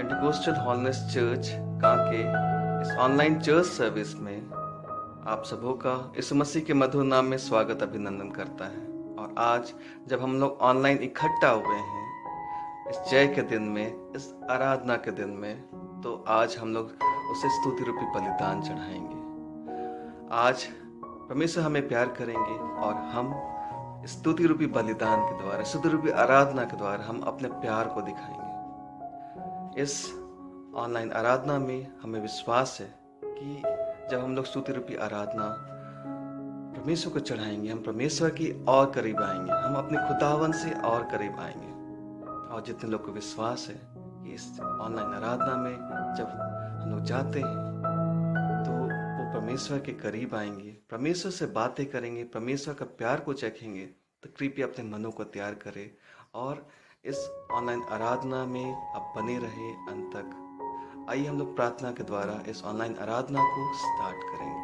Pentecostal wholeness church Kanke इस online church service में आप सबों का यीशु मसीह के मधुर नाम में स्वागत अभिनंदन करता है। और आज जब हम लोग ऑनलाइन इकट्ठा हुए हैं इस जय के दिन में, इस आराधना के दिन में, तो आज हम लोग उसे स्तुति रूपी बलिदान चढ़ाएंगे। आज परमेश्वर हमें प्यार करेंगे और हम स्तुति रूपी बलिदान के द्वारा, स्तुति रूपी आराधना के द्वारा हम अपने प्यार को दिखाएंगे। इस ऑनलाइन आराधना में हमें विश्वास है कि जब हम लोग स्तुति रूपी आराधना परमेश्वर को चढ़ाएंगे, हम परमेश्वर की और करीब आएंगे, हम अपने खुदावन से और करीब आएंगे। और जितने लोग को विश्वास है कि इस ऑनलाइन आराधना में जब हम लोग जाते हैं तो वो परमेश्वर के करीब आएंगे, परमेश्वर से बातें करेंगे, परमेश्वर का प्यार को चखेंगे, तो कृपया अपने मनों को तैयार करें और इस ऑनलाइन आराधना में आप बने रहे अंत तक। आइए हम लोग प्रार्थना के द्वारा इस ऑनलाइन आराधना को स्टार्ट करेंगे।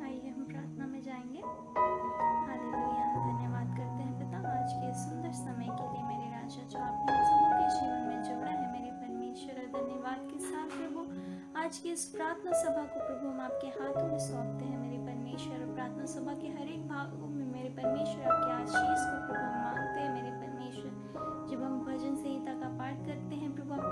आइए हम प्रार्थना में जाएंगे। हालेलुया, हम धन्यवाद करते हैं पिता आज के सुंदर समय के लिए मेरे राजा, जो आपने हम सबों के जीवन में जोड़ा है मेरे परमेश्वर। और धन्यवाद के साथ प्रभु आज की इस प्रार्थना सभा को प्रभु हम आपके हाथों में सौंपते हैं मेरे परमेश्वर। और प्रार्थना सभा के हर एक भागों में मेरे परमेश्वर आपके आशीष को प्रभु हम मांगते हैं मेरे परमेश्वर। जब हम भजन संहिता का पाठ करते हैं प्रभु, आपको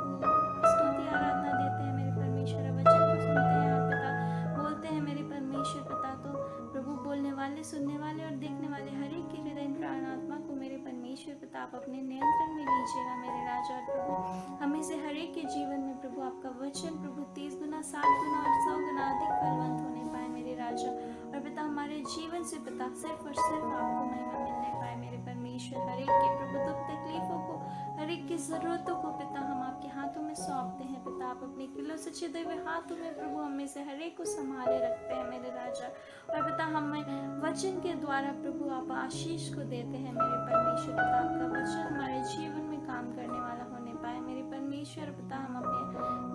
स्तुति आराधना देते हैं मेरे परमेश्वर, वचन को सुनते हैं आप पिता, बोलते हैं मेरे परमेश्वर पिता, तो प्रभु बोलने वाले, सुनने वाले और देखने वाले हर एक के हृदय प्राण आत्मा को मेरे परमेश्वर पिता आप अपने नियंत्रण में लीजिएगा मेरे राजा। और प्रभु हमें से हर एक के जीवन में प्रभु आपका वचन प्रभु 30 गुना 60 गुना और 100 गुना अधिक फलवंत होने पाए मेरे राजा। और पिता हमारे जीवन से पिता सिर्फ और सिर्फ आपको महिमा मिलने पाए मेरे परमेश्वर। हर एक के प्रभु दुख तकलीफों को, हर एक की जरूरतों को पिता हम आपके हाथों में सौंपते हैं पिता। आप अपने किलों से छिदे हुए हाथों में प्रभु हमें से हर एक को संभाले रखते हैं मेरे राजा। और पिता हमें वचन के द्वारा प्रभु आप आशीष को देते हैं मेरे परमेश्वर पिता। आपका वचन हमारे जीवन में काम करने वाला होने पाए मेरे परमेश्वर पिता। हम अपने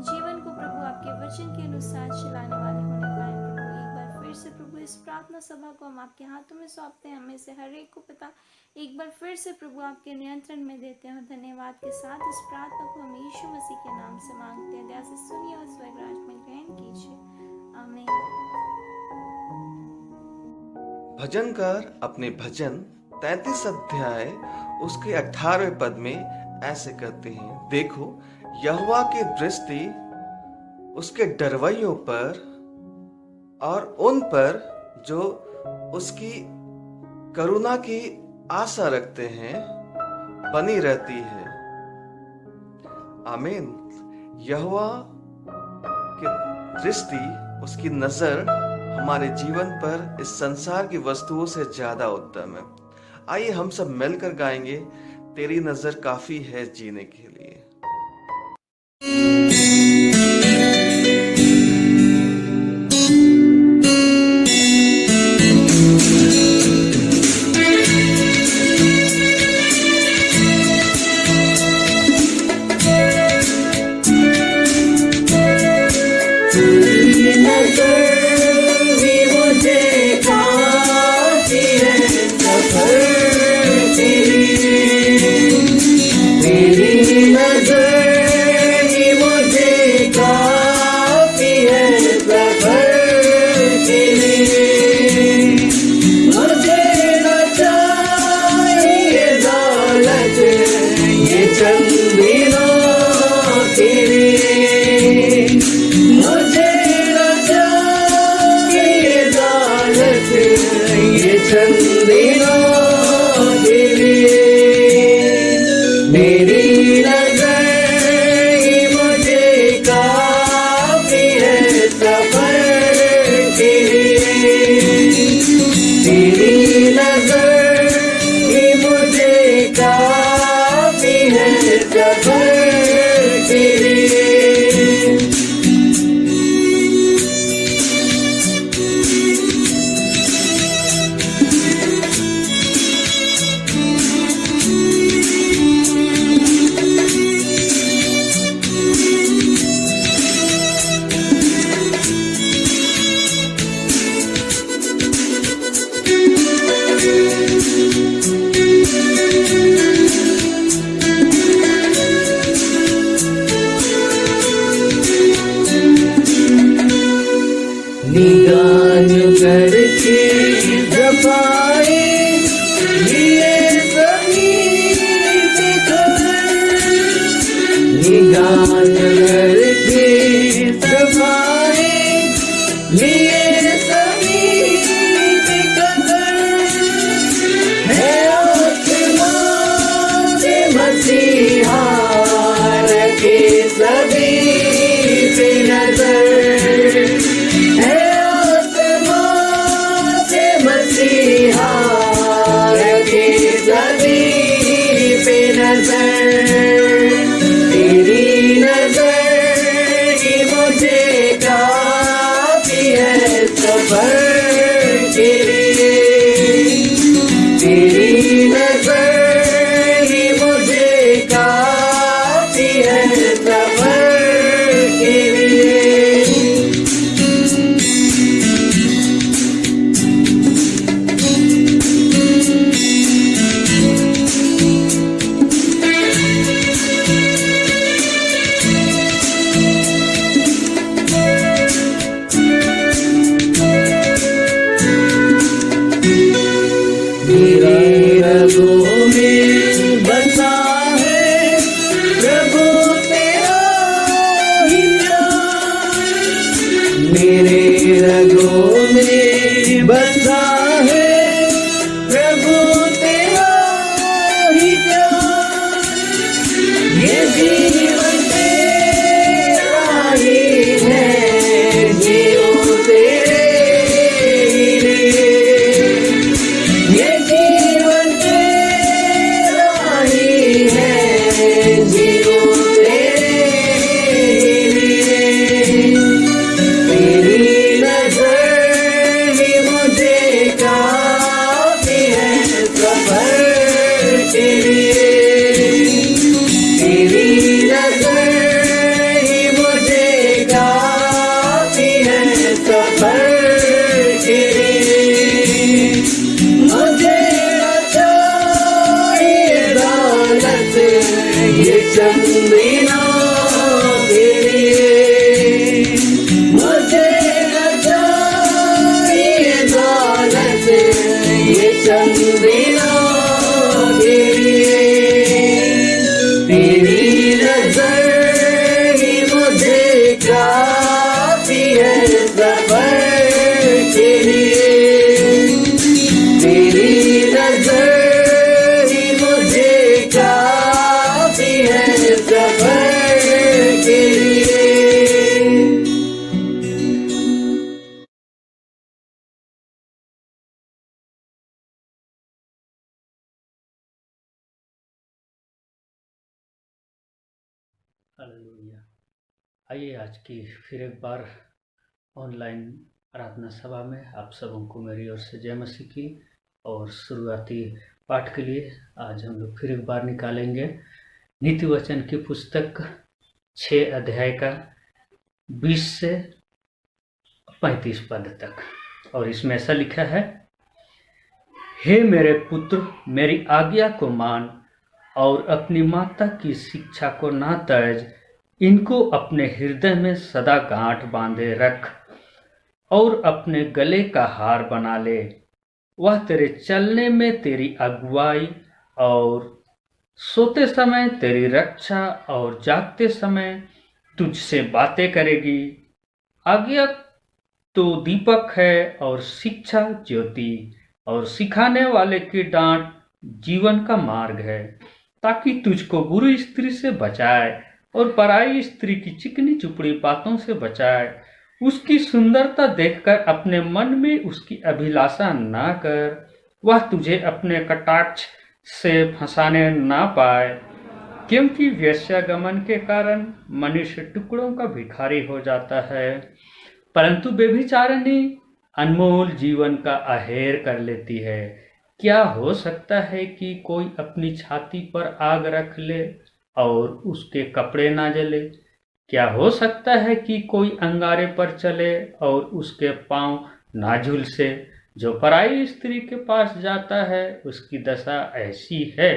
जीवन को प्रभु आपके वचन के अनुसार चलाने वाले होने पाए प्रभु। एक बार फिर से प्रभु इस प्रार्थना सभा को हम आपके हाथों में सौंपते हैं, हमें से हर एक को पिता एक बार फिर से प्रभु आपके नियंत्रण में देते हैं। और धन्यवाद के साथ इस प्रार्थना को हम यीशु मसीह के नाम से मांगते हैं। दया से सुनिए और स्वर्गराज में ग्रहण कीजिए, आमीन। भजनकार अपने भजन 33 अध्याय उसके 18वें पद में ऐसे कहते हैं, देखो यहोवा की दृष्टि उसके डरवैयों पर और उन पर जो उसकी करुणा की आशा रखते हैं बनी रहती है। आमीन। यहोवा की दृष्टि, उसकी नजर हमारे जीवन पर इस संसार की वस्तुओं से ज्यादा उत्तम है। आइए हम सब मिलकर गाएंगे, तेरी नजर काफी है जीने के लिए। सफाई लिए सभी बेखबर, निगाह नगर की सफाई लिए सभी बेखबर, है आसमां के मसीहा रखे सभी पे नजर, है आसमां के मसीहा रखे सभी पे नजर, तेरी नजर ही मुझे काफी है सफर के लिए, तेरी नजर ही मुझे काफी है सफर के लिए। मेरे रगों में बसा है प्रभु तेरा ही प्यार, मेरे रगों में बसा है प्रभु तेरा ही प्यार, ये जीवन तेरा ही है, जियो तेरे ही लिए, ये जीवन तेरा ही है, जियो तेरे ही लिए, तेरी नजर ही मुझे काफी है सफर के लिए, तेरी नजर ही मुझे काफी है सफर के लिए, मुझे न चाहिए दौलत ये चंदना के लिए, मुझे न चाहिए दौलत ये चंदना के लिए, तेरी नजर ही मुझे काफी है सफर के लिए, तेरी नजर ही मुझे काफी है सफर के लिए। हालेलुया। आइए आज की फिर एक बार ऑनलाइन प्रार्थना सभा में आप सबों को मेरी ओर से जय मसीह की। और शुरुआती पाठ के लिए आज हम लोग फिर एक बार निकालेंगे नीति वचन की पुस्तक 6 अध्याय का 20 से 35 पद तक। और इसमें ऐसा लिखा है, हे मेरे पुत्र, मेरी आज्ञा को मान और अपनी माता की शिक्षा को ना त्याज, इनको अपने हृदय में सदा गांठ बांधे रख और अपने गले का हार बना ले। वह तेरे चलने में तेरी अगुवाई और सोते समय तेरी रक्षा और जागते समय तुझसे बातें करेगी। आज्ञा तो दीपक है और शिक्षा ज्योति, और सिखाने वाले की डांट जीवन का मार्ग है, ताकि तुझको बुरी स्त्री से बचाए और पराई स्त्री की चिकनी चुपड़ी बातों से बचाए। उसकी सुंदरता देखकर अपने मन में उसकी अभिलाषा ना कर, वह तुझे अपने कटाक्ष से फंसाने ना पाए, क्योंकि वेश्यागमन के कारण मनुष्य टुकड़ों का भिखारी हो जाता है, परंतु व्यभिचारिणी अनमोल जीवन का आहेर कर लेती है। क्या हो सकता है कि कोई अपनी छाती पर आग रख ले और उसके कपड़े ना जले? क्या हो सकता है कि कोई अंगारे पर चले और उसके पांव ना झुलसे? जो पराई स्त्री के पास जाता है उसकी दशा ऐसी है,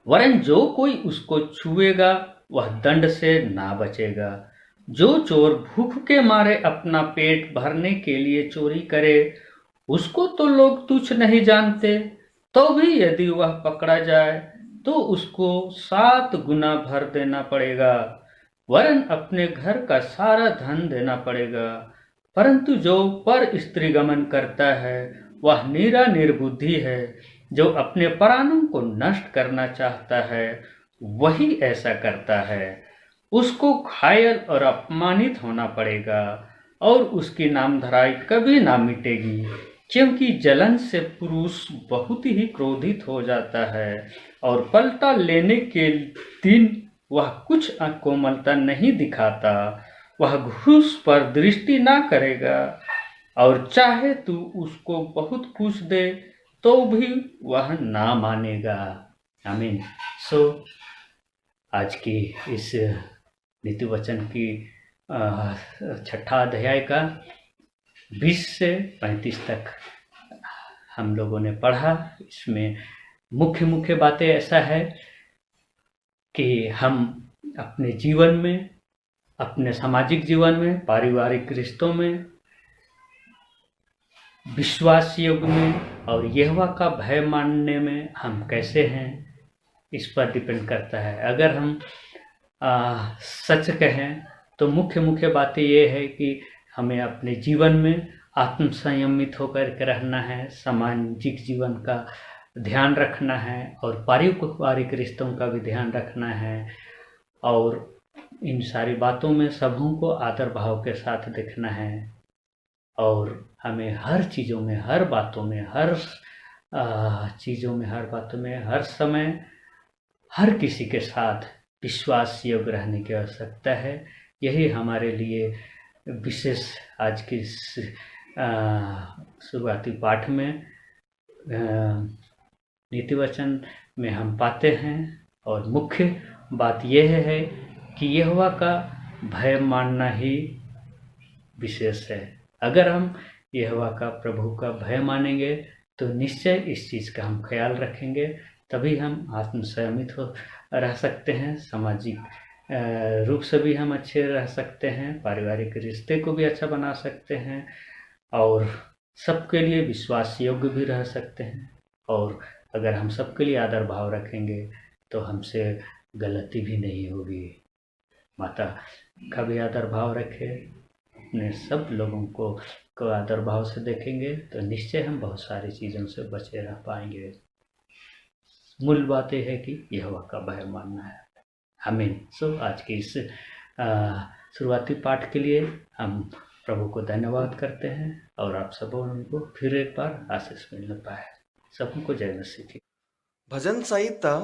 वरन जो कोई उसको छुएगा वह दंड से ना बचेगा। जो चोर भूख के मारे अपना पेट भरने के लिए चोरी करे, उसको तो लोग तुच्छ नहीं जानते, तो भी यदि वह पकड़ा जाए तो उसको 7 गुना भर देना पड़ेगा, वरन अपने घर का सारा धन देना पड़ेगा। परंतु जो पर स्त्रीगमन करता है वह नीरा निर्बुद्धि है, जो अपने प्राणों को नष्ट करना चाहता है वही ऐसा करता है। उसको घायल और अपमानित होना पड़ेगा और उसकी नामधराई कभी ना मिटेगी, क्योंकि जलन से पुरुष बहुत ही क्रोधित हो जाता है और पलटा लेने के दिन वह कुछ कोमलता नहीं दिखाता। वह घूस पर दृष्टि ना करेगा और चाहे तू उसको बहुत कुछ दे तो भी वह ना मानेगा। आमीन। सो आज की इस नीति वचन की 6ठा अध्याय का 20 से 35 तक हम लोगों ने पढ़ा। इसमें मुख्य बातें ऐसा है कि हम अपने जीवन में, अपने सामाजिक जीवन में, पारिवारिक रिश्तों में, विश्वास योग में और यहोवा का भय मानने में हम कैसे हैं, इस पर डिपेंड करता है। अगर हम सच कहें तो मुख्य बातें ये है कि हमें अपने जीवन में आत्म संयमित होकर के रहना है, सामाजिक जीवन का ध्यान रखना है और पारिवारिक रिश्तों का भी ध्यान रखना है, और इन सारी बातों में सबों को आदर भाव के साथ देखना है। और हमें हर चीज़ों में, हर बातों में, हर चीज़ों में, हर बातों में, हर समय, हर किसी के साथ विश्वास योग्य रहने की आवश्यकता है। यही हमारे लिए विशेष आज की शुरुआती पाठ में नीति वचन में हम पाते हैं। और मुख्य बात यह है कि यहोवा का भय मानना ही विशेष है। अगर हम यहोवा का, प्रभु का भय मानेंगे तो निश्चय इस चीज़ का हम ख्याल रखेंगे, तभी हम आत्मसंयमित हो रह सकते हैं, सामाजिक रूप से भी हम अच्छे रह सकते हैं, पारिवारिक रिश्ते को भी अच्छा बना सकते हैं और सबके लिए विश्वास योग्य भी रह सकते हैं। और अगर हम सबके लिए आदर भाव रखेंगे तो हमसे गलती भी नहीं होगी। माता का भी आदर भाव रखे, अपने सब लोगों को आदर भाव से देखेंगे तो निश्चय हम बहुत सारी चीज़ों से बचे रह पाएंगे। मूल बात यह है कि यहोवा का भय मानना है। आमीन। सो आज की इस शुरुआती पाठ के लिए हम प्रभु को धन्यवाद करते हैं और आप सबों को फिर एक बार आशीष मिल पाए। सबको जय मसीह की। भजन संहिता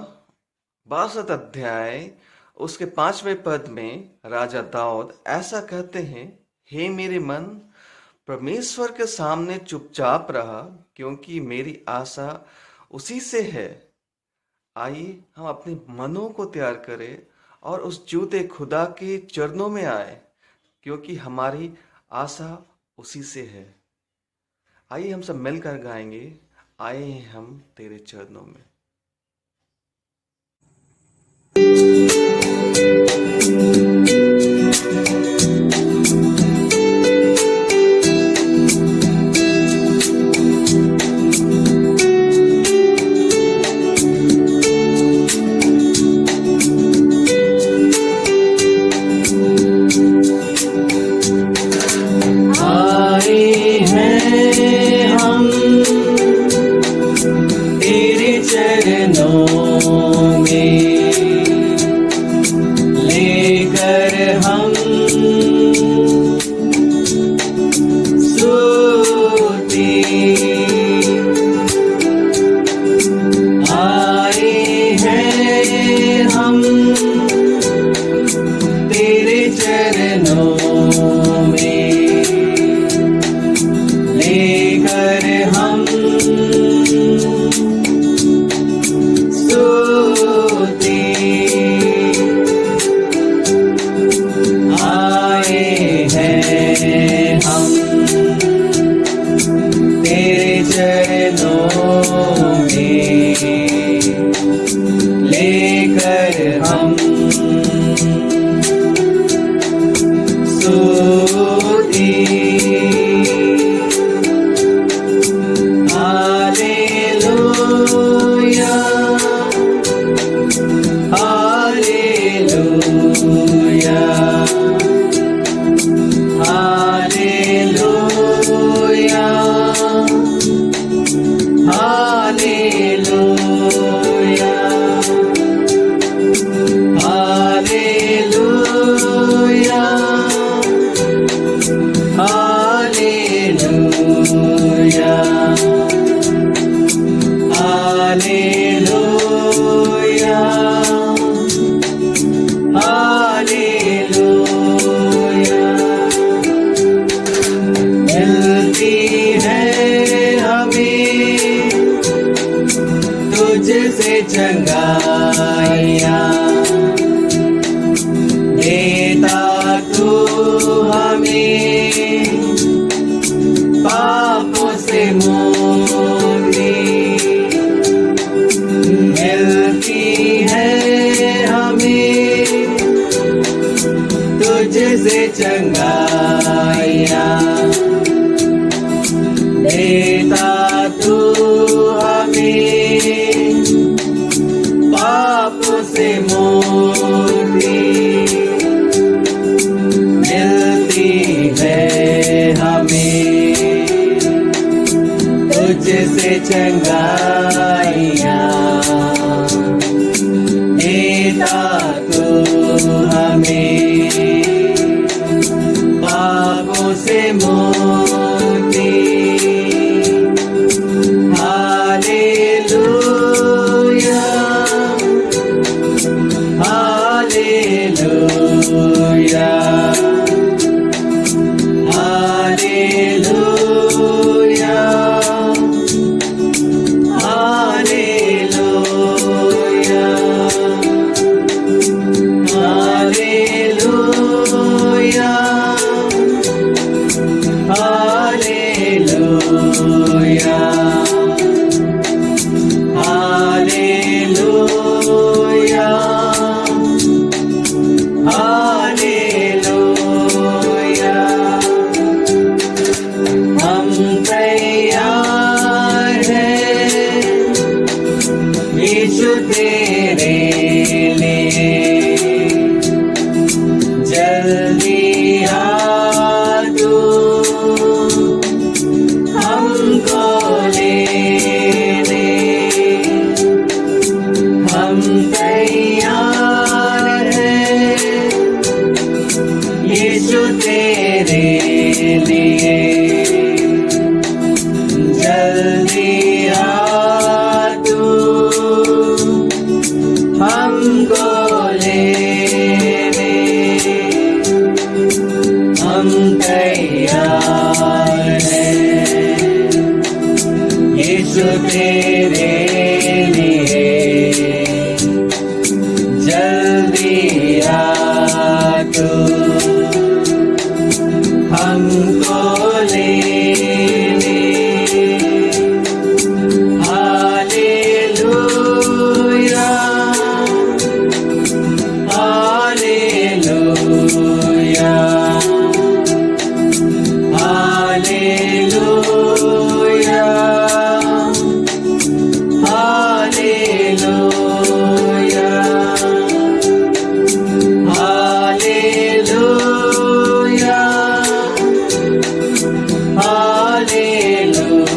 62 अध्याय उसके 5वें पद में राजा दाऊद ऐसा कहते हैं, हे मेरे मन, परमेश्वर के सामने चुपचाप रहा, क्योंकि मेरी आशा उसी से है। आइए हम अपने मनों को तैयार करें और उस जूते खुदा के चरणों में आए, क्योंकि हमारी आशा उसी से है। आइए हम सब मिलकर गाएंगे, आए हैं हम तेरे चरणों में। तेरे चंगाइयाँ देता तू हमें, पापों से मुक्ति मिलती है हमें, तुझसे चंगाइयाँ देता तू हमें, पापों से मुक्ति मिलती है हमें, तुझसे चंगाइयाँ देता तू हमें, पापों से मुक्ति। Hallelujah hallelujah hallelujah hallelujah hallelujah hallelujah hallelujah hallelujah. हम तैयार हैं यीशु तेरे लिए, जल्दी आ तू हमको लेने। हम तैयार हैं यीशु तेरे लिए, जल्दी आ तू हमको लेने। हम तैयार हैं यीशु तेरे लिए, जल्दी आ तू हमको लेने। Hallelujah hallelujah hallelujah hallelujah hallelujah hallelujah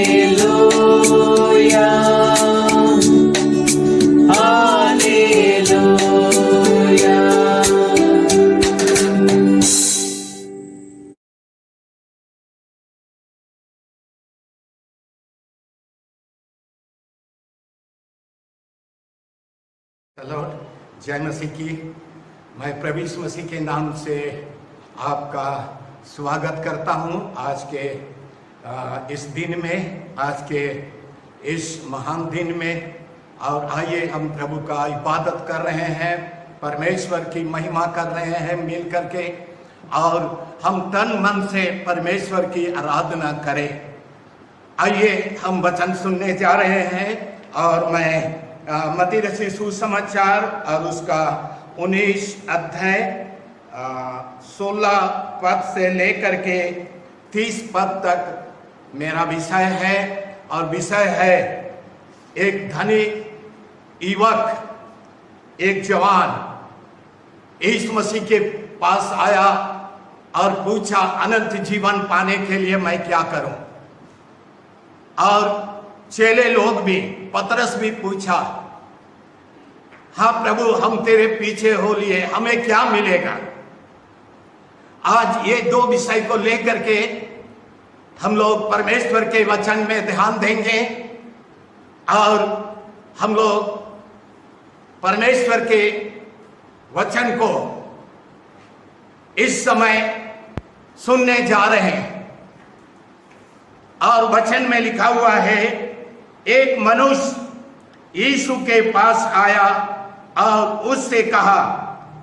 hallelujah hallelujah. Lord, जय मसीह की। मैं प्रभु यीशु मसीह के नाम से आपका स्वागत करता हूं आज के इस दिन में, आज के इस महान दिन में। और आइए हम प्रभु का इबादत कर रहे हैं, परमेश्वर की महिमा कर रहे हैं मिल करके, और हम तन मन से परमेश्वर की आराधना करें। आइए हम वचन सुनने जा रहे हैं, और मैं मत्ती रचित सुसमाचार और उसका 19 अध्याय 16 पद से लेकर के 30 पद तक मेरा विषय है। और विषय है एक धनी युवक, एक जवान यीशु मसीह के पास आया और पूछा, अनंत जीवन पाने के लिए मैं क्या करूं? और चेले लोग भी, पतरस भी पूछा, हाँ प्रभु हम तेरे पीछे हो लिए, हमें क्या मिलेगा? आज ये दो विषय को लेकर के हम लोग परमेश्वर के वचन में ध्यान देंगे, और हम लोग परमेश्वर के वचन को इस समय सुनने जा रहे हैं। और वचन में लिखा हुआ है, एक मनुष्य यीशु के पास आया और उससे कहा,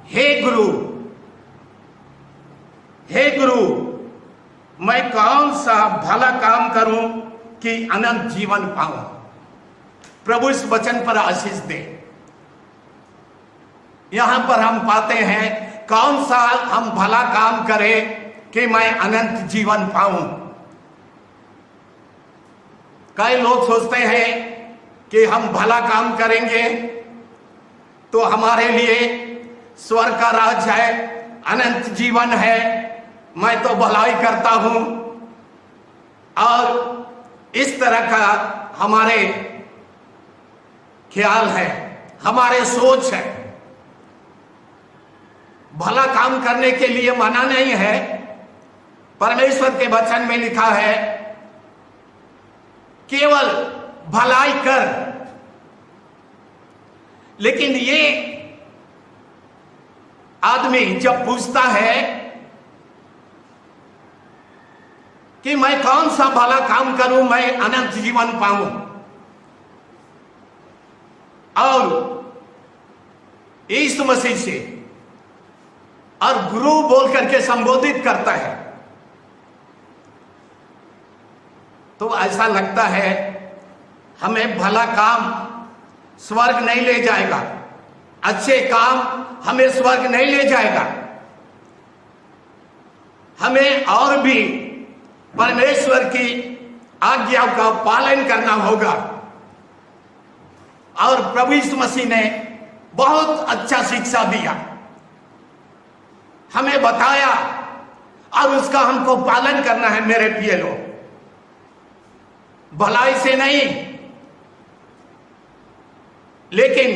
हे गुरु, मैं कौन सा भला काम करूं कि अनंत जीवन पाऊं। प्रभु इस वचन पर आशीष दे। यहां पर हम पाते हैं, कौन सा हम भला काम करें कि मैं अनंत जीवन पाऊं। कई लोग सोचते हैं कि हम भला काम करेंगे तो हमारे लिए स्वर्ग का राज है, अनंत जीवन है, मैं तो भलाई करता हूं, और इस तरह का हमारे ख्याल है, हमारे सोच है। भला काम करने के लिए मना नहीं है। परमेश्वर के वचन में लिखा है, केवल भलाई कर। लेकिन ये आदमी जब पूछता है कि मैं कौन सा भला काम करूं मैं अनंत जीवन पाऊं, और यीशु मसीह से और गुरु बोल करके संबोधित करता है, तो ऐसा लगता है हमें भला काम स्वर्ग नहीं ले जाएगा, अच्छे काम हमें स्वर्ग नहीं ले जाएगा। हमें और भी परमेश्वर की आज्ञा का पालन करना होगा। और प्रभु यीशु मसीह ने बहुत अच्छा शिक्षा दिया, हमें बताया, और उसका हमको पालन करना है। मेरे प्रिय लोग, भलाई से नहीं, लेकिन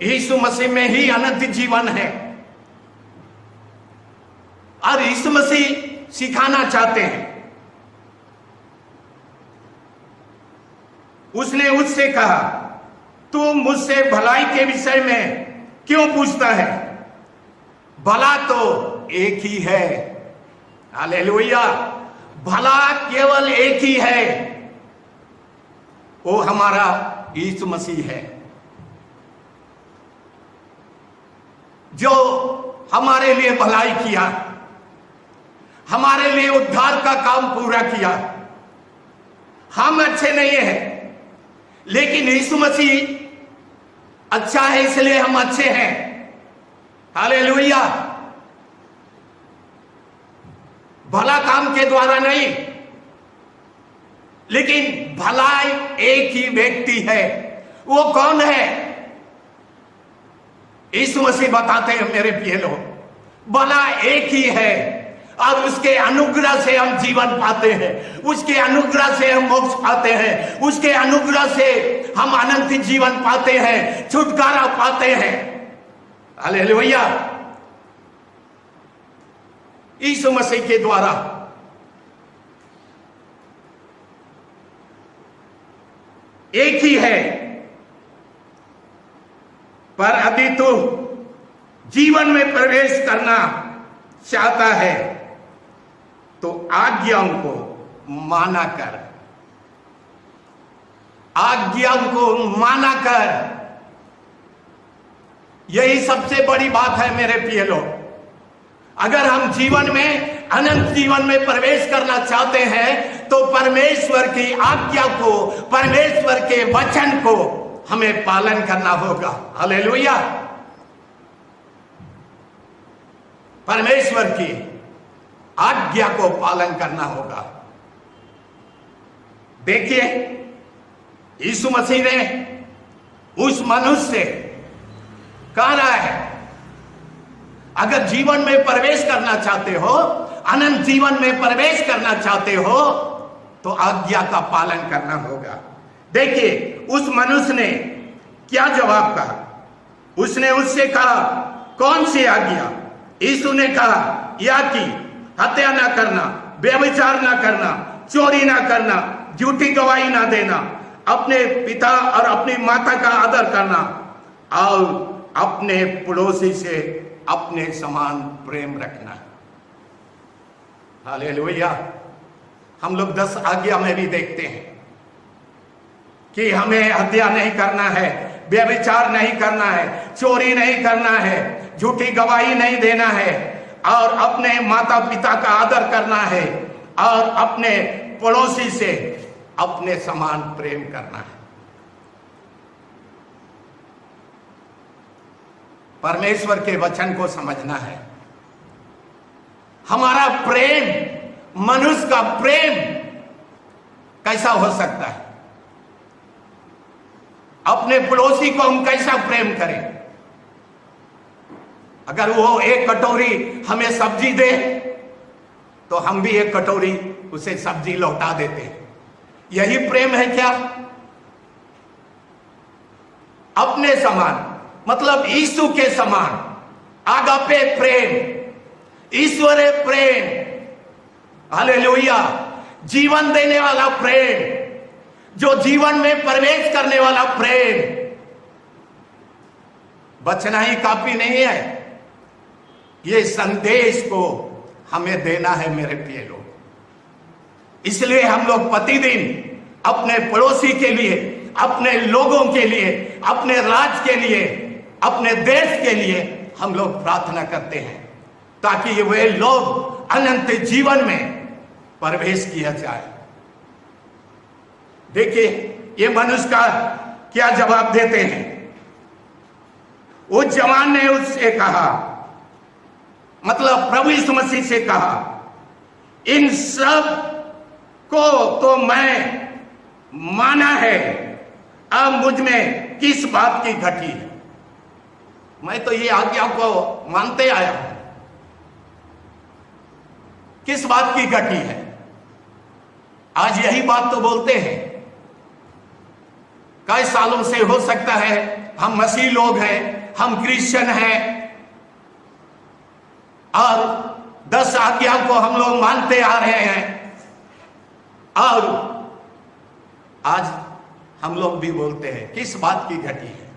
यीशु मसीह में ही अनंत जीवन है। और यीशु मसीह सिखाना चाहते हैं। उसने उससे कहा, तू मुझसे भलाई के विषय में क्यों पूछता है? भला तो एक ही है। हालेलुया। भला केवल एक ही है, वो हमारा यीशु मसीह है, जो हमारे लिए भलाई किया, हमारे लिए उद्धार का काम पूरा किया। हम अच्छे नहीं हैं, लेकिन यीशु मसीह अच्छा है, इसलिए हम अच्छे हैं। हालेलुया। भला काम के द्वारा नहीं, लेकिन भलाई एक ही व्यक्ति है। वो कौन है? यीशु मसीह बताते हैं, मेरे प्रिय लोग, भला एक ही है, और उसके अनुग्रह से हम जीवन पाते हैं, उसके अनुग्रह से हम मोक्ष पाते हैं, उसके अनुग्रह से हम अनंत जीवन पाते हैं, छुटकारा पाते हैं। हालेलुया। यीशु मसीह के द्वारा एक ही है। पर यदि तू जीवन में प्रवेश करना चाहता है तो आज्ञाओं को माना कर, आज्ञाओं को माना कर। यही सबसे बड़ी बात है मेरे प्रिय लोग। अगर हम जीवन में, अनंत जीवन में प्रवेश करना चाहते हैं तो परमेश्वर की आज्ञा को, परमेश्वर के वचन को हमें पालन करना होगा। हालेलुया। परमेश्वर की आज्ञा को पालन करना होगा। देखिए, यीशु मसीह ने उस मनुष्य से कह रहा है, अगर जीवन में प्रवेश करना चाहते हो, अनंत जीवन में प्रवेश करना चाहते हो, तो आज्ञा का पालन करना होगा। देखिए, उस मनुष्य ने क्या जवाब कहा। उसने उससे कहा, कौन सी आज्ञा? यीशु ने कहा, या कि हत्या ना करना, व्यभिचार ना करना, चोरी ना करना, झूठी गवाही ना देना, अपने पिता और अपनी माता का आदर करना, और अपने पड़ोसी से अपने समान प्रेम रखना। हालेलुया। हम लोग 10 आज्ञा में भी देखते हैं कि हमें हत्या नहीं करना है, व्यभिचार नहीं करना है, चोरी नहीं करना है, झूठी गवाही नहीं देना है, और अपने माता पिता का आदर करना है, और अपने पड़ोसी से अपने समान प्रेम करना है। परमेश्वर के वचन को समझना है। हमारा प्रेम, मनुष्य का प्रेम कैसा हो सकता है? अपने पड़ोसी को हम कैसा प्रेम करें? अगर वो एक कटोरी हमें सब्जी दे तो हम भी एक कटोरी उसे सब्जी लौटा देते हैं। यही प्रेम है क्या? अपने समान, मतलब यीशु के समान, आगापे प्रेम, ईश्वरीय प्रेम, हालेलुया, जीवन देने वाला प्रेम, जो जीवन में प्रवेश करने वाला प्रेम। बचना ही काफी नहीं है, ये संदेश को हमें देना है मेरे प्रिय लोग। इसलिए हम लोग प्रतिदिन अपने पड़ोसी के लिए, अपने लोगों के लिए, अपने राज्य के लिए, अपने देश के लिए हम लोग प्रार्थना करते हैं, ताकि वे लोग अनंत जीवन में प्रवेश किया जाए। देखिए ये मनुष्य का क्या जवाब देते हैं। उस जवान ने उससे कहा, मतलब प्रभु यीशु मसीह से कहा, इन सब को तो मैं माना है, अब मुझ में किस बात की घटी है? मैं तो ये आज्ञा को मानते आया हूं, किस बात की घटी है? आज यही बात तो बोलते हैं। कई सालों से हो सकता है हम मसीह लोग हैं, हम क्रिश्चियन हैं, और 10 आज्ञा को हम लोग मानते आ रहे हैं, और आज हम लोग भी बोलते हैं किस बात की घटी है,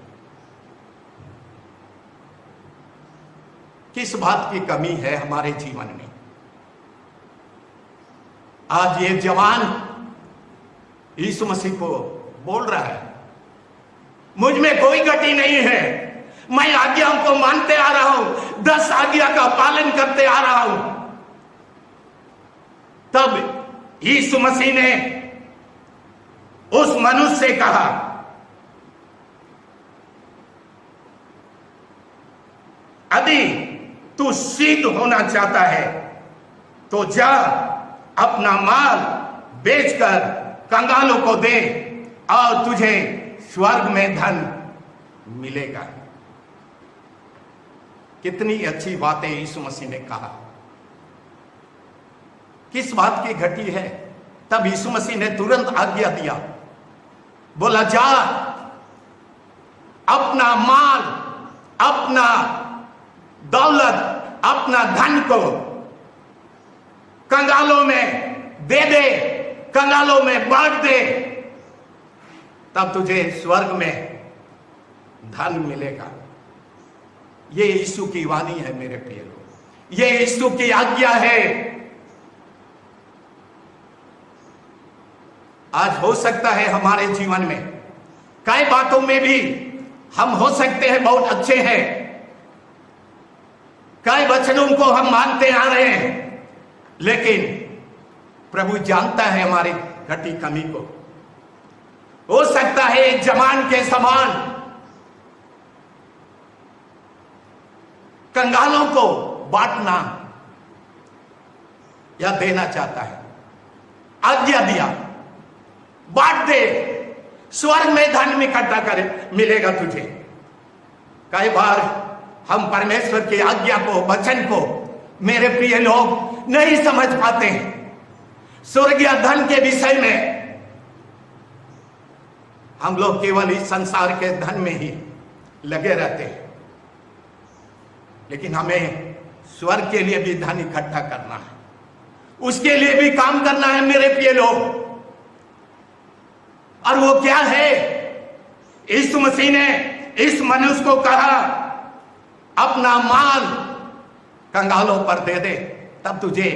किस बात की कमी है हमारे जीवन में। आज ये जवान यीशु मसीह को बोल रहा है, मुझ में कोई गति नहीं है, मैं आज्ञाओं को मानते आ रहा हूं, 10 आज्ञा का पालन करते आ रहा हूं। तब यीशु मसीह ने उस मनुष्य से कहा, यदि तू सिद्ध होना चाहता है तो जा, अपना माल बेचकर कंगालों को दे, और तुझे स्वर्ग में धन मिलेगा। कितनी अच्छी बातें यीशु मसीह ने कहा। किस बात की घटी है? तब यीशु मसीह ने तुरंत आज्ञा दिया, बोला जा, अपना माल, अपना दौलत, अपना धन को कंगालों में दे दे, कंगालों में बांट दे, तब तुझे स्वर्ग में धन मिलेगा। ये यीशु की वाणी है मेरे प्रिय लोग, ये यीशु की आज्ञा है। आज हो सकता है हमारे जीवन में कई बातों में भी हम हो सकते हैं बहुत अच्छे हैं, कई वचनों को हम मानते आ रहे हैं, लेकिन प्रभु जानता है हमारी घटी कमी को। हो सकता है एक जवान के समान कंगालों को बांटना या देना चाहता है, आज्ञा दिया, बांट दे, स्वर्ग में धन इकट्ठा करे, मिलेगा तुझे। कई बार हम परमेश्वर की आज्ञा को, वचन को मेरे प्रिय लोग नहीं समझ पाते हैं। स्वर्गीय धन के विषय में हम लोग केवल इस संसार के धन में ही लगे रहते हैं, लेकिन हमें स्वर्ग के लिए भी धन इकट्ठा करना है, उसके लिए भी काम करना है मेरे प्रिय लोग। और वो क्या है? यीशु मसीह ने इस मनुष्य को कहा, अपना माल कंगालों पर दे दे, तब तुझे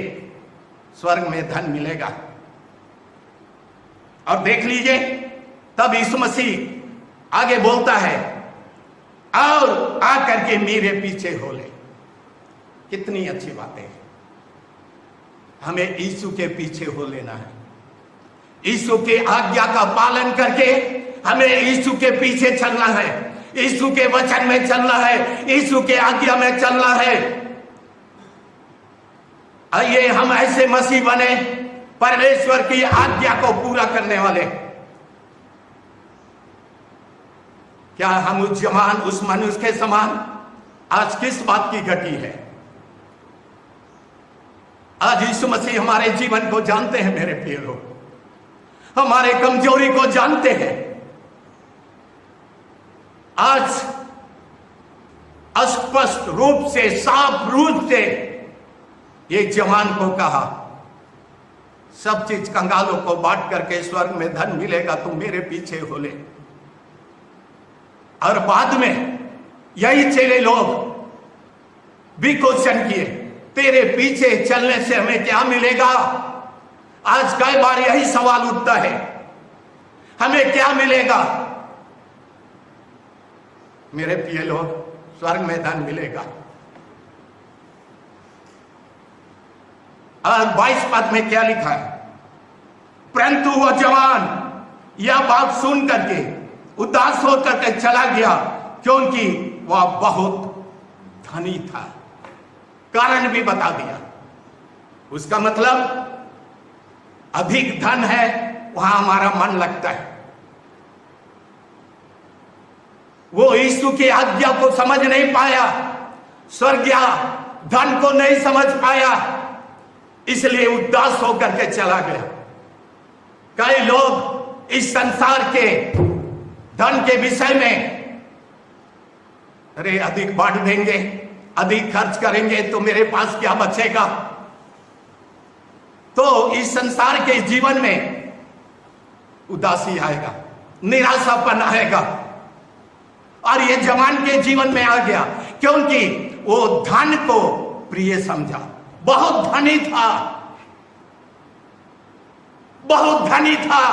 स्वर्ग में धन मिलेगा। और देख लीजिए, तब यीशु मसीह आगे बोलता है, और आकर के मेरे पीछे हो ले। कितनी अच्छी बातें हैं। हमें यीशु के पीछे हो लेना है। यीशु के आज्ञा का पालन करके हमें यीशु के पीछे चलना है, यीशु के वचन में चलना है, यीशु के आज्ञा में चलना है। आइए हम ऐसे मसीह बने, परमेश्वर की आज्ञा को पूरा करने वाले। क्या हम उस जवान, उस मनुष्य के समान आज किस बात की घटी है? आज यीशु मसीह हमारे जीवन को जानते हैं मेरे प्रिय लोग, हमारे कमजोरी को जानते हैं। आज स्पष्ट रूप से, साफ रूप से ये जवान को कहा, सब चीज कंगालों को बांट करके स्वर्ग में धन मिलेगा, तुम मेरे पीछे हो ले। और बाद में यही चेले लोग भी क्वेश्चन किए, तेरे पीछे चलने से हमें क्या मिलेगा? आज कई बार यही सवाल उठता है, हमें क्या मिलेगा? मेरे प्रिय लोग, स्वर्ग में धन मिलेगा। और 22 पद में क्या लिखा है? परंतु वह जवान यह बात सुन करके उदास होकर के चला गया, क्योंकि वह बहुत धनी था। कारण भी बता दिया। उसका मतलब अधिक धन है, वहां हमारा मन लगता है। वो यीशु की आज्ञा को समझ नहीं पाया, स्वर्गीय धन को नहीं समझ पाया, इसलिए उदास होकर के चला गया। कई लोग इस संसार के धन के विषय में, अरे अधिक बांट देंगे, अधिक खर्च करेंगे तो मेरे पास क्या बचेगा, तो इस संसार के जीवन में उदासी आएगा, निराशापन आएगा। और ये जवान के जीवन में आ गया, क्योंकि वो धन को प्रिय समझा। बहुत धनी था, बहुत धनी था,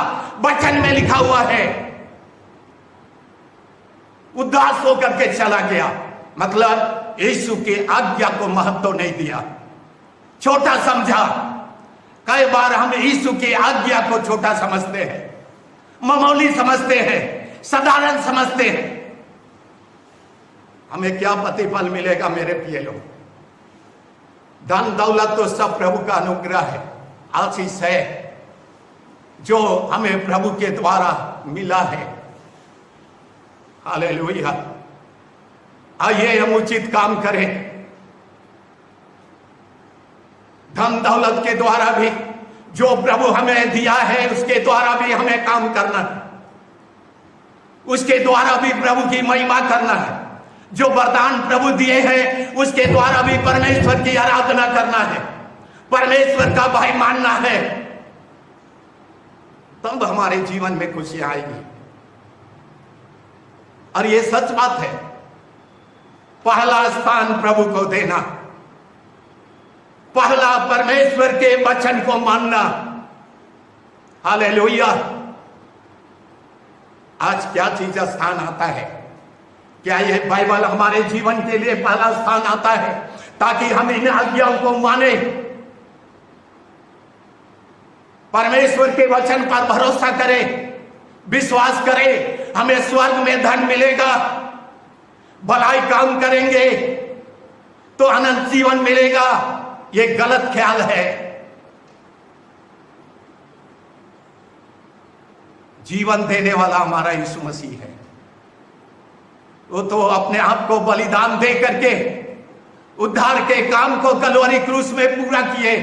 वचन में लिखा हुआ है। उदास होकर के चला गया, मतलब यीशु की आज्ञा को महत्व नहीं दिया, छोटा समझा। कई बार हम यीशु की आज्ञा को छोटा समझते हैं, मामूली समझते हैं, साधारण समझते हैं। हमें क्या प्रतिफल मिलेगा मेरे प्रिय लोग? धन दौलत तो सब प्रभु का अनुग्रह है, आशीष है, जो हमें प्रभु के द्वारा मिला है। हालेलुया। आइए हम उचित काम करें। धन दौलत के द्वारा भी जो प्रभु हमें दिया है, उसके द्वारा भी हमें काम करना है, उसके द्वारा भी प्रभु की महिमा करना है। जो वरदान प्रभु दिए हैं, उसके द्वारा भी परमेश्वर की आराधना करना है, परमेश्वर का भाई मानना है, तब हमारे जीवन में खुशी आएगी। और ये सच बात है, पहला स्थान प्रभु को देना, पहला परमेश्वर के वचन को मानना। हालेलुया। आज क्या चीज स्थान आता है? क्या ये बाइबल हमारे जीवन के लिए पहला स्थान आता है, ताकि हम इन आज्ञाओं को माने, परमेश्वर के वचन पर भरोसा करें, विश्वास करें, हमें स्वर्ग में धन मिलेगा, भलाई काम करेंगे तो अनंत जीवन मिलेगा। ये गलत ख्याल है। जीवन देने वाला हमारा यीशु मसीह है। वो तो अपने आप को बलिदान दे करके उद्धार के काम को कलवरी क्रूस में पूरा किए,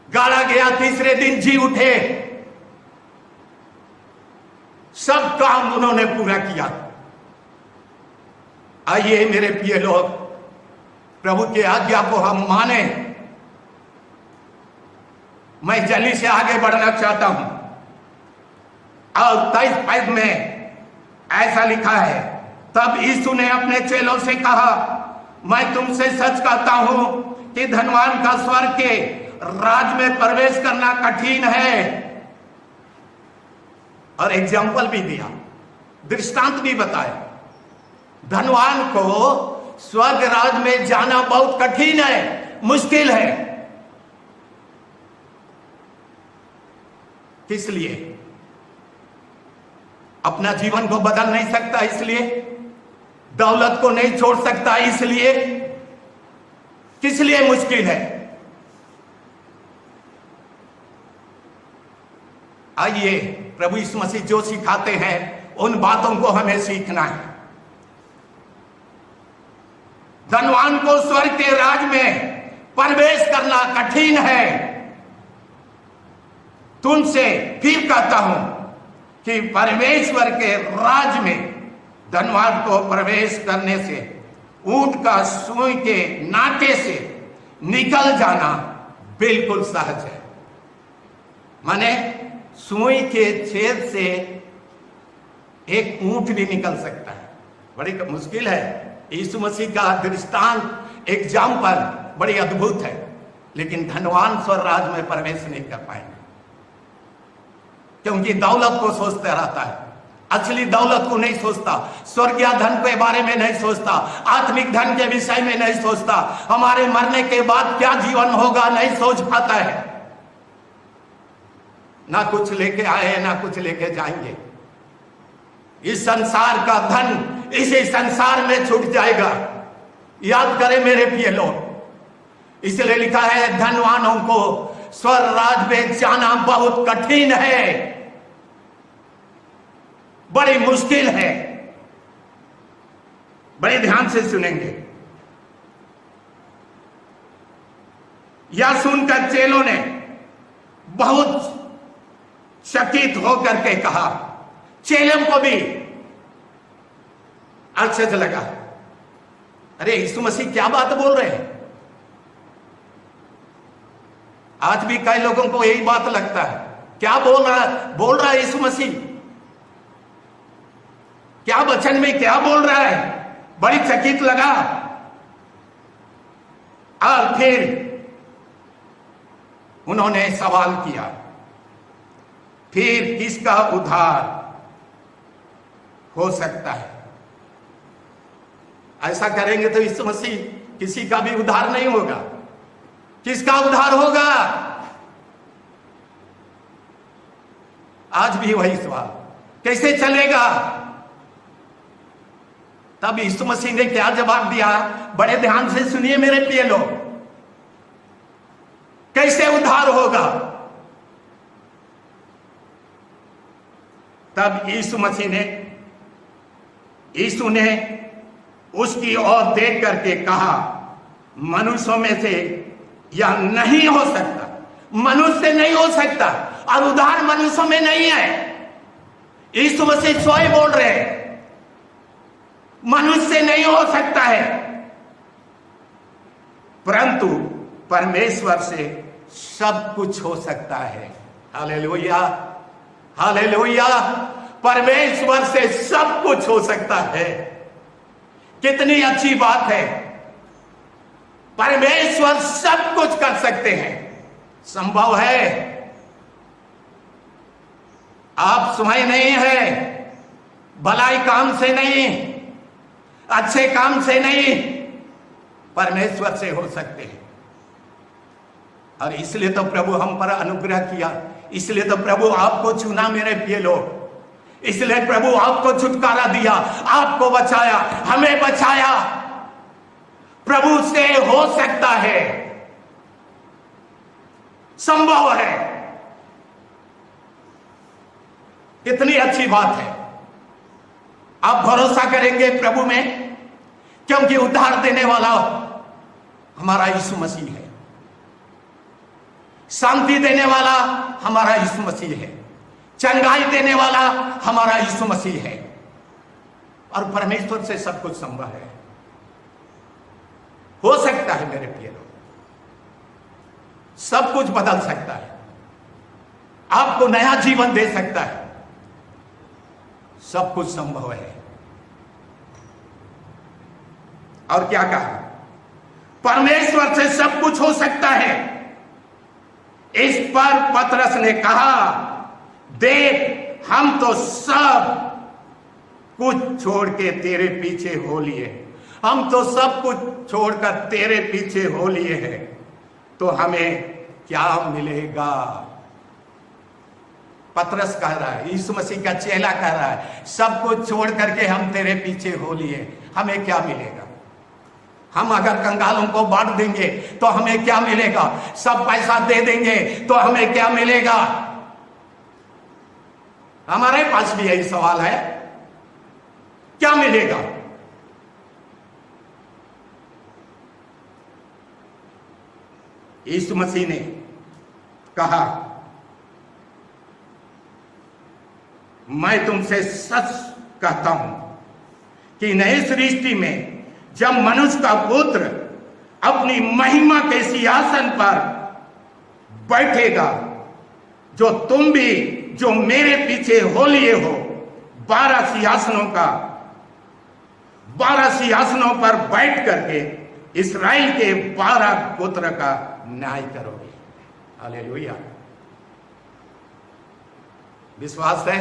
गाड़ा गया, तीसरे दिन जी उठे, सब काम उन्होंने पूरा किया। आइए मेरे प्रिय लोग, प्रभु की आज्ञा को हम माने। मैं जल्दी से आगे बढ़ना चाहता हूं। और 23 पद में ऐसा लिखा है, तब यीशु ने अपने चेलों से कहा, मैं तुमसे सच कहता हूं कि धनवान का स्वर्ग के राज में प्रवेश करना कठिन है। और एग्जाम्पल भी दिया, दृष्टांत भी बताया। धनवान को स्वर्ग राज में जाना बहुत कठिन है, मुश्किल है। किस लिए? अपना जीवन को बदल नहीं सकता इसलिए, दौलत को नहीं छोड़ सकता इसलिए, किस लिए मुश्किल है? आइए प्रभु यीशु मसीह जो सिखाते हैं उन बातों को हमें सीखना है। धनवान को स्वर्ग के राज में प्रवेश करना कठिन है। तुमसे फिर कहता हूं कि परमेश्वर के राज में धनवान को प्रवेश करने से ऊंट का सुई के नाटे से निकल जाना बिल्कुल सहज है। माने सुई के छेद से एक ऊंट भी निकल सकता है, बड़ी मुश्किल है। यीशु मसीह का दृष्टांत एग्जाम्पल बड़ी अद्भुत है, लेकिन धनवान स्वर्ग राज में प्रवेश नहीं कर पाएंगे, क्योंकि दौलत को सोचता रहता है, असली दौलत को नहीं सोचता, स्वर्गीय धन के बारे में नहीं सोचता, आत्मिक धन के विषय में नहीं सोचता, हमारे मरने के बाद क्या जीवन होगा नहीं सोच पाता है। ना कुछ लेके आए ना कुछ लेके जाएंगे। इस संसार का धन इसी संसार में छूट जाएगा, याद करें मेरे प्रिय लोग। इसलिए लिखा है धनवानों को स्वर्ग राज में जाना बहुत कठिन है, बड़ी मुश्किल है। बड़े ध्यान से सुनेंगे। यह सुनकर चेलों ने बहुत चकित होकर के कहा, चेलों को भी आश्चर्य लगा, अरे यीशु मसीह क्या बात बोल रहे हैं। आज भी कई लोगों को यही बात लगता है, क्या बोल रहा है यीशु मसीह, क्या वचन में क्या बोल रहा है, बड़ी चकित लगा। और फिर उन्होंने सवाल किया, फिर किसका उद्धार हो सकता है? ऐसा करेंगे तो यीशु मसीह किसी का भी उद्धार नहीं होगा। किसका उद्धार होगा? आज भी वही सवाल, कैसे चलेगा? तब यीशु मसीह ने क्या जवाब दिया, बड़े ध्यान से सुनिए मेरे प्रिय लोग। कैसे उद्धार होगा? तब यीशु ने उसकी ओर देख करके कहा, मनुष्यों में से यह नहीं हो सकता, मनुष्य से नहीं हो सकता, और उद्धार मनुष्यों में नहीं है। यीशु मसीह स्वयं बोल रहे हैं, मनुष्य से नहीं हो सकता है, परंतु परमेश्वर से सब कुछ हो सकता है। हालेलुया, हालेलुया, परमेश्वर से सब कुछ हो सकता है। कितनी अच्छी बात है, परमेश्वर सब कुछ कर सकते हैं, संभव है। आप स्वयं नहीं है, भलाई काम से नहीं, अच्छे काम से नहीं, परमेश्वर से हो सकते हैं। और इसलिए तो प्रभु हम पर अनुग्रह किया, इसलिए तो प्रभु आपको चुना मेरे प्रिय लोग, इसलिए प्रभु आपको छुटकारा दिया, आपको बचाया, हमें बचाया। प्रभु से हो सकता है, संभव है। कितनी अच्छी बात है। आप भरोसा करेंगे प्रभु में, क्योंकि उद्धार देने वाला हमारा यीशु मसीह है, शांति देने वाला हमारा यीशु मसीह है, चंगाई देने वाला हमारा यीशु मसीह है। और परमेश्वर से सब कुछ संभव है, हो सकता है मेरे प्रिय लोग, सब कुछ बदल सकता है, आपको नया जीवन दे सकता है, सब कुछ संभव है। और क्या कहा? परमेश्वर से सब कुछ हो सकता है। पर पतरस ने कहा, देख हम तो सब कुछ छोड़ के तेरे पीछे हो लिए, हम तो सब कुछ छोड़कर तेरे पीछे हो लिए हैं, तो हमें क्या मिलेगा? पतरस कह रहा है, यीशु मसीह का चेला कह रहा है, सब कुछ छोड़ करके हम तेरे पीछे हो लिए, हमें क्या मिलेगा? हम अगर कंगालों को बांट देंगे तो हमें क्या मिलेगा? सब पैसा दे देंगे तो हमें क्या मिलेगा? हमारे पास भी यही सवाल है, क्या मिलेगा? यीशु मसीह ने कहा, मैं तुमसे सच कहता हूं कि नई सृष्टि में जब मनुष्य का पुत्र अपनी महिमा के सिंहासन पर बैठेगा, जो तुम भी जो मेरे पीछे हो लिए हो, 12 सिंहासनों पर बैठ करके इस्राएल के 12 गोत्र का न्याय करोगे। हालेलुया। विश्वास है?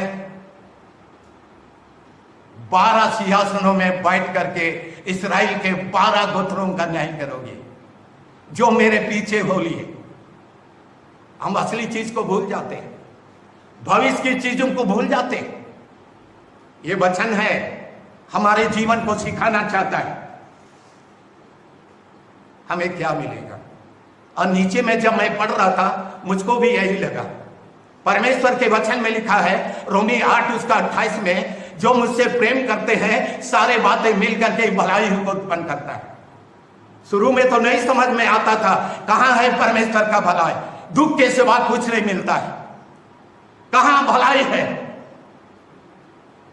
12 सिंहासनों में बैठ करके इस्राएल के 12 गोत्रों का न्याय करोगे, जो मेरे पीछे हो लिए। हम असली चीज को भूल जाते हैं, भविष्य की चीजों को भूल जाते हैं। ये वचन है, हमारे जीवन को सिखाना चाहता है, हमें क्या मिलेगा। और नीचे में जब मैं पढ़ रहा था, मुझको भी यही लगा। परमेश्वर के वचन में लिखा है, रोमी 8 उसका 28 में, जो मुझसे प्रेम करते हैं सारे बातें मिलकर के भलाई को उत्पन्न करता है। शुरू में तो नहीं समझ में आता था, कहां है परमेश्वर का भलाई, दुख के सिवा कुछ नहीं मिलता है, कहां भलाई है।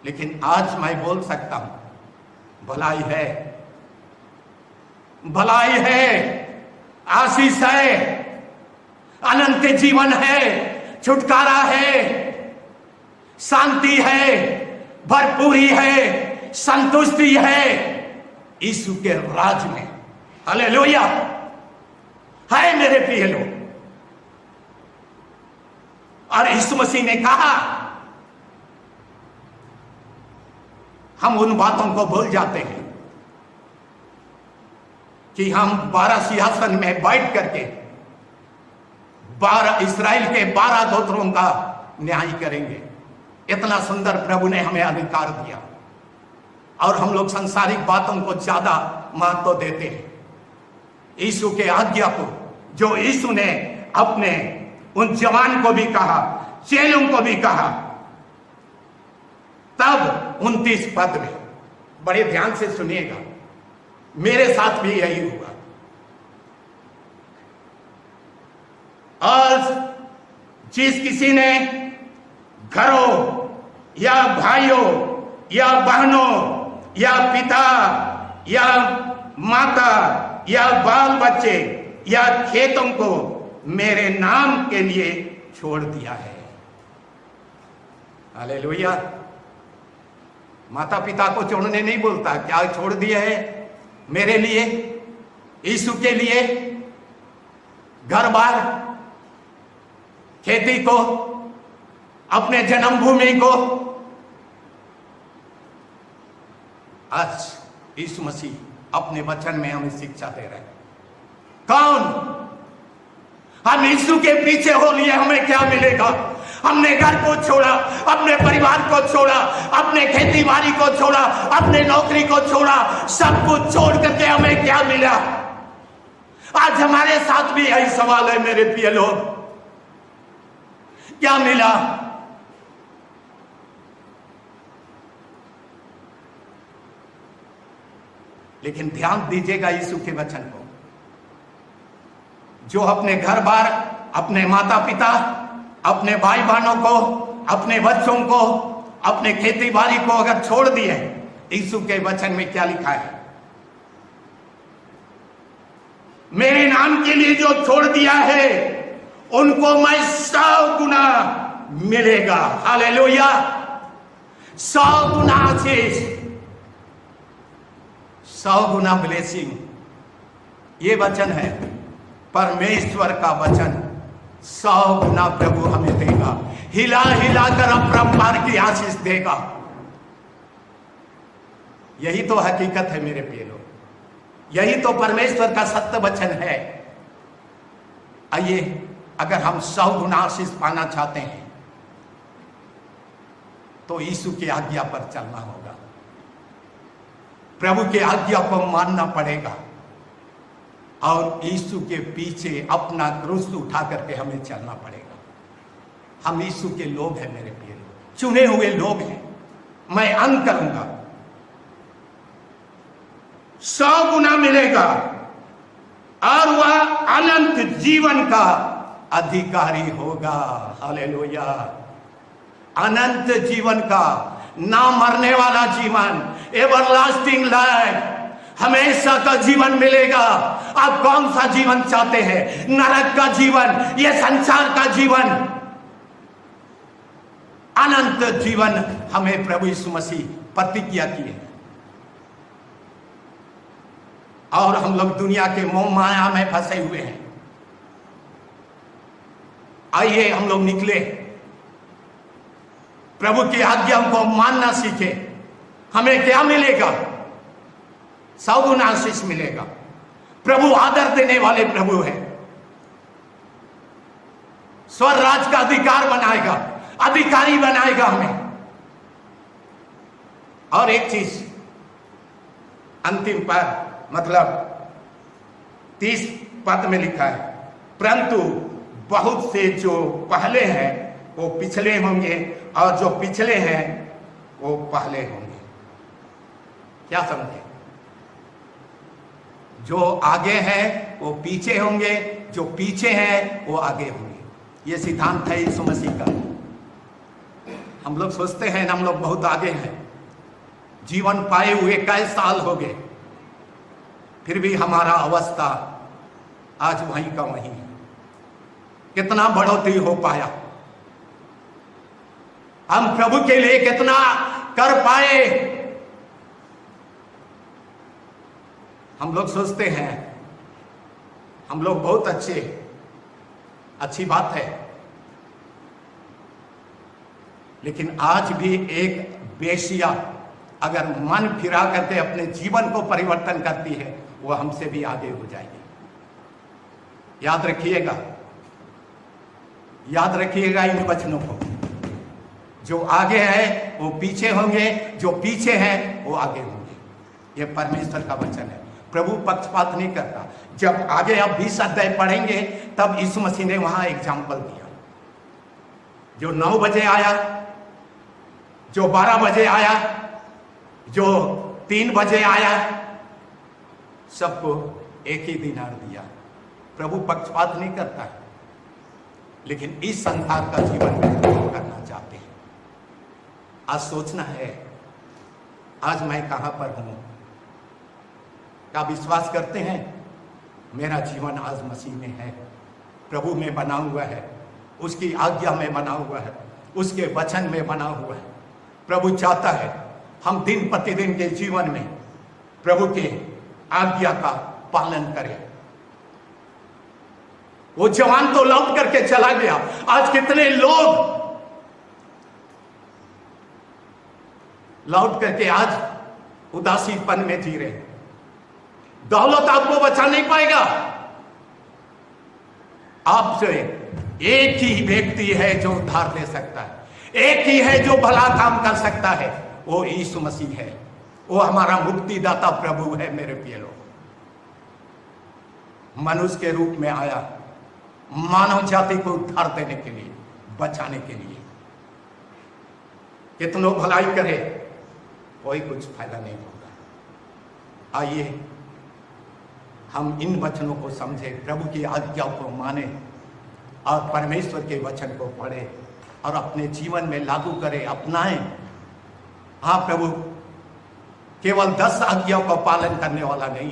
लेकिन आज मैं बोल सकता हूं, भलाई है, भलाई है, आशीष है, अनंत जीवन है, छुटकारा है, शांति है, भरपूरी है, संतुष्टि है यीशु के राज में। हालेलुया है मेरे प्रिय लोग। और यीशु मसीह ने कहा, हम उन बातों को भूल जाते हैं कि हम 12 सिंहासन में बैठ करके 12 इस्राएल के 12 गोत्रों का न्याय करेंगे। इतना सुंदर प्रभु ने हमें अधिकार दिया, और हम लोग सांसारिक बातों को ज्यादा महत्व देते हैं। यीशु के आज्ञा को, जो यीशु ने अपने उन जवान को भी कहा, चेलों को भी कहा, तब 29 पद में, बड़े ध्यान से सुनिएगा, मेरे साथ भी यही हुआ। आज जिस किसी ने घरों या भाइयों या बहनों या पिता या माता या बाल बच्चे या खेतों को मेरे नाम के लिए छोड़ दिया है। हालेलुया। माता पिता को छोड़ने नहीं बोलता, क्या छोड़ दिया है? मेरे लिए, यीशु के लिए, घर बार, खेती को, अपने जन्मभूमि को। आज यीशु मसीह अपने वचन में हमें शिक्षा दे रहे हैं। कौन? हम यीशु के पीछे हो लिए, हमें क्या मिलेगा? हमने घर को छोड़ा, अपने परिवार को छोड़ा, अपने खेती बाड़ी को छोड़ा, अपने नौकरी को छोड़ा, सब कुछ छोड़ करके हमें क्या मिला? आज हमारे साथ भी यही सवाल है मेरे प्रिय लोग, क्या मिला? लेकिन ध्यान दीजिएगा यीशु के वचन को, जो अपने घर बार, अपने माता पिता, अपने भाई बहनों को, अपने बच्चों को, अपने खेती बाड़ी को अगर छोड़ दिए, यीशु के वचन में क्या लिखा है? मेरे नाम के लिए जो छोड़ दिया है उनको मैं 100 गुना मिलेगा। हालेलुया। 100 गुना आशीष, 100 गुना ब्लेसिंग। ये वचन है परमेश्वर का वचन, 100 गुना प्रभु हमें देगा, हिला हिला कर अपरंपार की आशीष देगा। यही तो हकीकत है मेरे प्रिय लोग, यही तो परमेश्वर का सत्य वचन है। आइए, अगर हम 100 गुना आशीष पाना चाहते हैं तो यीशु की आज्ञा पर चलना होगा, प्रभु की आज्ञा को मानना पड़ेगा और यीशु के पीछे अपना क्रूस उठा करके हमें चलना पड़ेगा। हम यीशु के लोग हैं मेरे प्रिय लोग, चुने हुए लोग हैं। मैं अंत करूंगा, 100 गुना मिलेगा और वह अनंत जीवन का अधिकारी होगा। हालेलुया। अनंत जीवन का, ना मरने वाला जीवन, एवरलास्टिंग लाइफ, हमेशा का जीवन मिलेगा। आप कौन सा जीवन चाहते हैं? नरक का जीवन, यह संसार का जीवन? अनंत जीवन हमें प्रभु यीशु मसीह प्रतिज्ञा की है। और हम लोग दुनिया के मोह माया में फंसे हुए हैं। आइए हम लोग निकले, प्रभु की आज्ञा को मानना सीखे। हमें क्या मिलेगा? 100 गुना आशीष मिलेगा। प्रभु आदर देने वाले प्रभु है, स्वर्ग राज का अधिकार बनाएगा, अधिकारी बनाएगा हमें। और एक चीज अंतिम पर, मतलब 30 पद में लिखा है, परंतु बहुत से जो पहले हैं वो पिछले होंगे और जो पिछले हैं वो पहले होंगे। क्या समझे? जो आगे हैं वो पीछे होंगे, जो पीछे हैं वो आगे होंगे। ये सिद्धांत है यीशु मसीह का। हम लोग सोचते हैं हम लोग बहुत आगे हैं, जीवन पाए हुए कई साल हो गए, फिर भी हमारा अवस्था आज वहीं का वहीं है। कितना बढ़ोतरी हो पाया, हम प्रभु के लिए कितना कर पाए। हम लोग सोचते हैं हम लोग बहुत अच्छी बात है, लेकिन आज भी एक बेशिया अगर मन फिरा करके अपने जीवन को परिवर्तन करती है, वो हमसे भी आगे हो जाएगी। याद रखिएगा, याद रखिएगा इन वचनों को। जो आगे है वो पीछे होंगे, जो पीछे हैं वो आगे होंगे। ये परमेश्वर का वचन है। प्रभु पक्षपात नहीं करता। जब आगे आप 20 अध्याय पढ़ेंगे तब यीशु मसीह ने वहां एग्जाम्पल दिया। जो 9 बजे आया, जो 12 बजे आया, जो 3 बजे आया, सबको एक ही दिनार दिया। प्रभु पक्षपात नहीं करता है, लेकिन इस संसार का जीवन करना चाहते हैं। आज सोचना है, आज मैं कहां पर हूं? क्या विश्वास करते हैं मेरा जीवन आज मसीह में है, प्रभु में बना हुआ है, उसकी आज्ञा में बना हुआ है, उसके वचन में बना हुआ है। प्रभु चाहता है हम दिन प्रतिदिन के जीवन में प्रभु के आज्ञा का पालन करें। वो जवान तो लौट करके चला गया, आज कितने लोग लौट करके आज उदासीपन में जी रहे हैं। दौलत आपको बचा नहीं पाएगा। आपसे एक ही व्यक्ति है जो उद्धार दे सकता है, एक ही है जो भला काम कर सकता है, वो यीशु मसीह है। वो हमारा मुक्तिदाता प्रभु है। मेरे प्रिय लोग, मनुष्य के रूप में आया मानव जाति को उद्धार देने के लिए, बचाने के लिए। कितनों भलाई करे, कोई कुछ फायदा नहीं होगा। आइए हम इन वचनों को समझे, प्रभु की आज्ञा को माने और परमेश्वर के वचन को पढ़े और अपने जीवन में लागू करें, अपनाएं। हाँ, प्रभु केवल 10 आज्ञाओं का पालन करने वाला नहीं,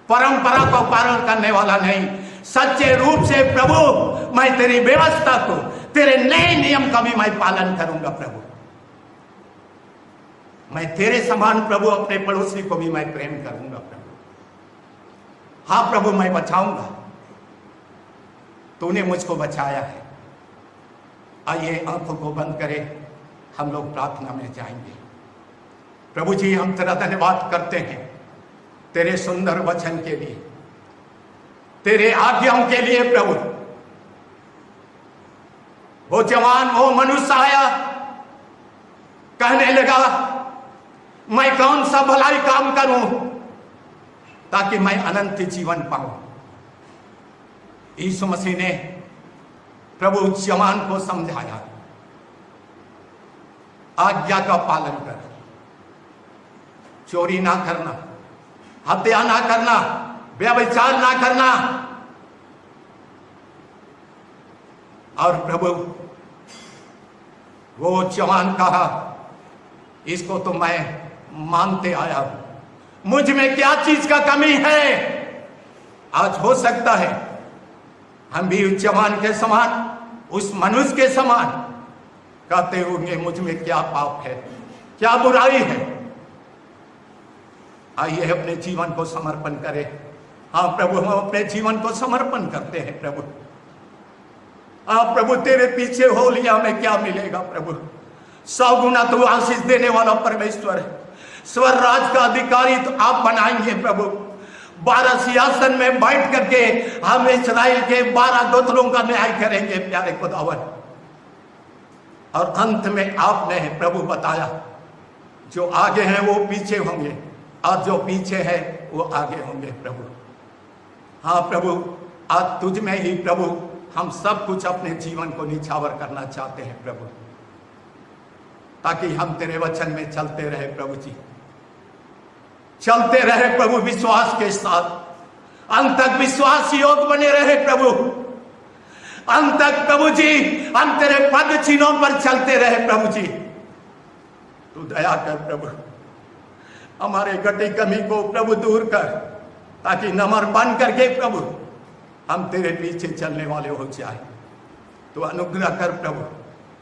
परंपरा को पालन करने वाला नहीं, सच्चे रूप से प्रभु मैं तेरी व्यवस्था को, तेरे नए नियम का भी मैं पालन करूंगा। प्रभु मैं तेरे समान प्रभु अपने पड़ोसी को भी मैं प्रेम करूंगा। प्रभु हाँ प्रभु, मैं बचाऊंगा। तूने मुझको बचाया है। आइए आंखों को बंद करें, हम लोग प्रार्थना में जाएंगे। प्रभु जी, हम तेरा धन्यवाद करते हैं तेरे सुंदर वचन के लिए, तेरे आज्ञाओं के लिए। प्रभु, वो जवान, वो मनुष्य आया, कहने लगा मैं कौन सा भलाई काम करूं ताकि मैं अनंत जीवन पाऊं। यीशु मसीह ने प्रभु जवान को समझाया, आज्ञा का पालन कर, चोरी ना करना, हत्या ना करना, व्यभिचार ना करना। और प्रभु वो जवान कहा, इसको तो मैं मानते आया हूं, मुझ में क्या चीज का कमी है। आज हो सकता है हम भी उस जवान के समान, उस मनुष्य के समान कहते होंगे मुझ में क्या पाप है, क्या बुराई है। आइए अपने जीवन को समर्पण करें। हाँ प्रभु, हम अपने जीवन को समर्पण करते हैं। प्रभु, हाँ प्रभु, तेरे पीछे हो लिया हमें क्या मिलेगा। प्रभु, 100 गुना तू आशीष देने वाला परमेश्वर है। स्वर राज का अधिकारी तो आप बनाएंगे। प्रभु, 12 सिंहासन में बैठ करके हम इस्राएल के 12 गोत्रों का न्याय करेंगे प्यारे खुदावन। और अंत में आपने प्रभु बताया, जो आगे हैं वो पीछे होंगे और जो पीछे है वो आगे होंगे। प्रभु, हाँ प्रभु, आज तुझ में ही प्रभु हम सब कुछ अपने जीवन को निछावर करना चाहते हैं प्रभु, ताकि हम तेरे वचन में चलते रहे। प्रभु जी, चलते रहे प्रभु विश्वास के साथ, अंत तक विश्वास योग बने रहे। प्रभु, अंत तक प्रभु जी हम तेरे पद चिन्हों पर चलते रहे। प्रभु जी, तू दया कर प्रभु, हमारे घटी कमी को प्रभु दूर कर, ताकि नमर बन करके प्रभु हम तेरे पीछे चलने वाले हो जाए। तू अनुग्रह कर प्रभु,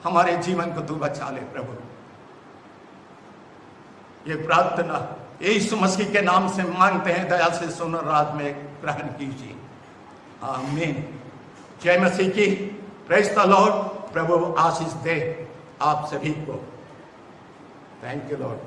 हमारे जीवन को तू बचा ले। प्रभु, ये प्रार्थना यीशु मसीह के नाम से मांगते हैं, दया से सुनो, रात में ग्रहण कीजिए। आमीन। जय मसीह की। Praise the lord. प्रभु आशीष दे आप सभी को। Thank you Lord.